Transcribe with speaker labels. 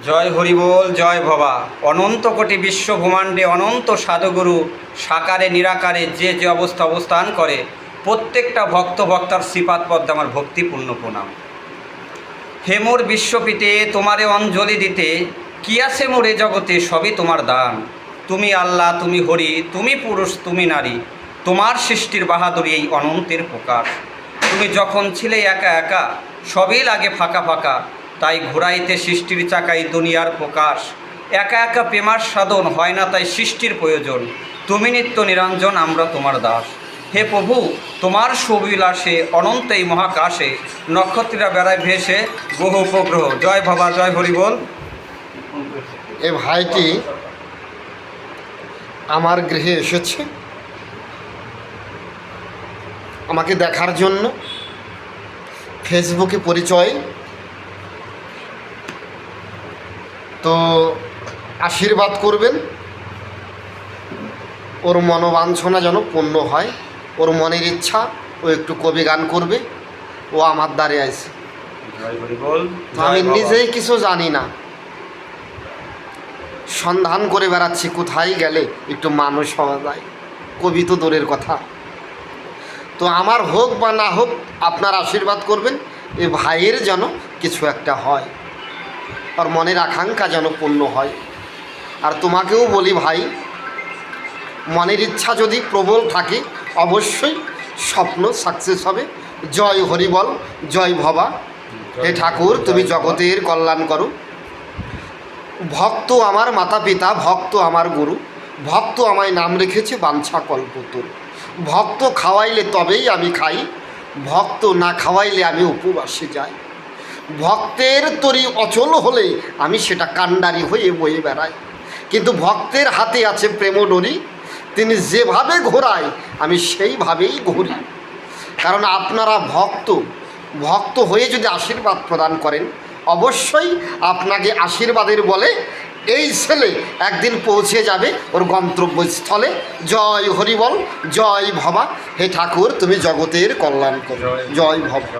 Speaker 1: জয় হরিবোল, জয় ভবা। অনন্ত কোটি বিশ্ব ব্রহ্মাণ্ডে অনন্ত সাধুগুরু সাকারে নিরাকারে যে যে অবস্থান করে, প্রত্যেকটা ভক্তার শ্রীপাদ পদ্মে আমার ভক্তিপূর্ণ প্রণাম। হে মোর বিশ্বপিতে, তোমারে অঞ্জলি দিতে কি আছে মোরে জগতে, সবই তোমার দান। তুমি আল্লাহ, তুমি হরি, তুমি পুরুষ, তুমি নারী, তোমার সৃষ্টির বাহাদুরি এই অনন্তের প্রকাশ। তুমি যখন ছিলে একা একা, সবই লাগে ফাঁকা ফাঁকা, তাই ঘোরাইতে সৃষ্টির চাকাই দুনিয়ার প্রকাশ। একা একা প্রেমার সাধন হয় না, তাই সৃষ্টির প্রয়োজন। তুমি নিত্য নিরঞ্জন, আমরা তোমার দাস। হে প্রভু, তোমার সুবিলাসে অনন্ত এই মহাকাশে নক্ষত্ররা বেড়ায় ভেসে গ্রহ উপগ্রহ। জয় বাবা, জয় হরিবোল।
Speaker 2: এ ভাইটি আমার গৃহে এসেছে আমাকে দেখার জন্য। ফেসবুকে পরিচয়, তো আশীর্বাদ করবেন, ওর মনোবাঞ্ছনা যেন পূর্ণ হয়। ওর মনের ইচ্ছা ও একটু কবি গান করবে, ও আমার দ্বারে আছে। আমি নিজেই কিছু জানি না, সন্ধান করে বেড়াচ্ছি কোথায় গেলে একটু মানুষ হওয়া যায়, কবি তো দূরের কথা। তো আমার হোক বা না হোক, আপনার আশীর্বাদ করবেন এ ভাইয়ের যেন কিছু একটা হয়, আর মনের আকাঙ্ক্ষা যেন পূর্ণ হয়। আর তোমাকেও বলি ভাই, মনের ইচ্ছা যদি প্রবল থাকে অবশ্যই স্বপ্ন সাকসেস হবে। জয় হরিবল, জয় ভবা। হে ঠাকুর, তুমি জগতের কল্যাণ করো। ভক্ত আমার মাতা পিতা, ভক্ত আমার গুরু, ভক্ত আমায় নাম রেখেছে বাঞ্ছা কল্পতরু। ভক্ত খাওয়াইলে তবেই আমি খাই, ভক্ত না খাওয়াইলে আমি উপবাসে যাই। ভক্তের তরি অচল হলে আমি সেটা কাণ্ডারি হয়ে বয়ে বেড়াই, কিন্তু ভক্তের হাতে আছে প্রেমডরি, তিনি যেভাবে ঘোরায় আমি সেইভাবেই ঘুরি। কারণ আপনারা ভক্ত হয়ে যদি আশীর্বাদ প্রদান করেন, অবশ্যই আপনাকে আশীর্বাদের বলে এই ছেলে একদিন পৌঁছে যাবে ওর গন্তব্যস্থলে। জয় হরিবল, জয় ভবা। হে ঠাকুর, তুমি জগতের কল্যাণ করো। জয় ভবা।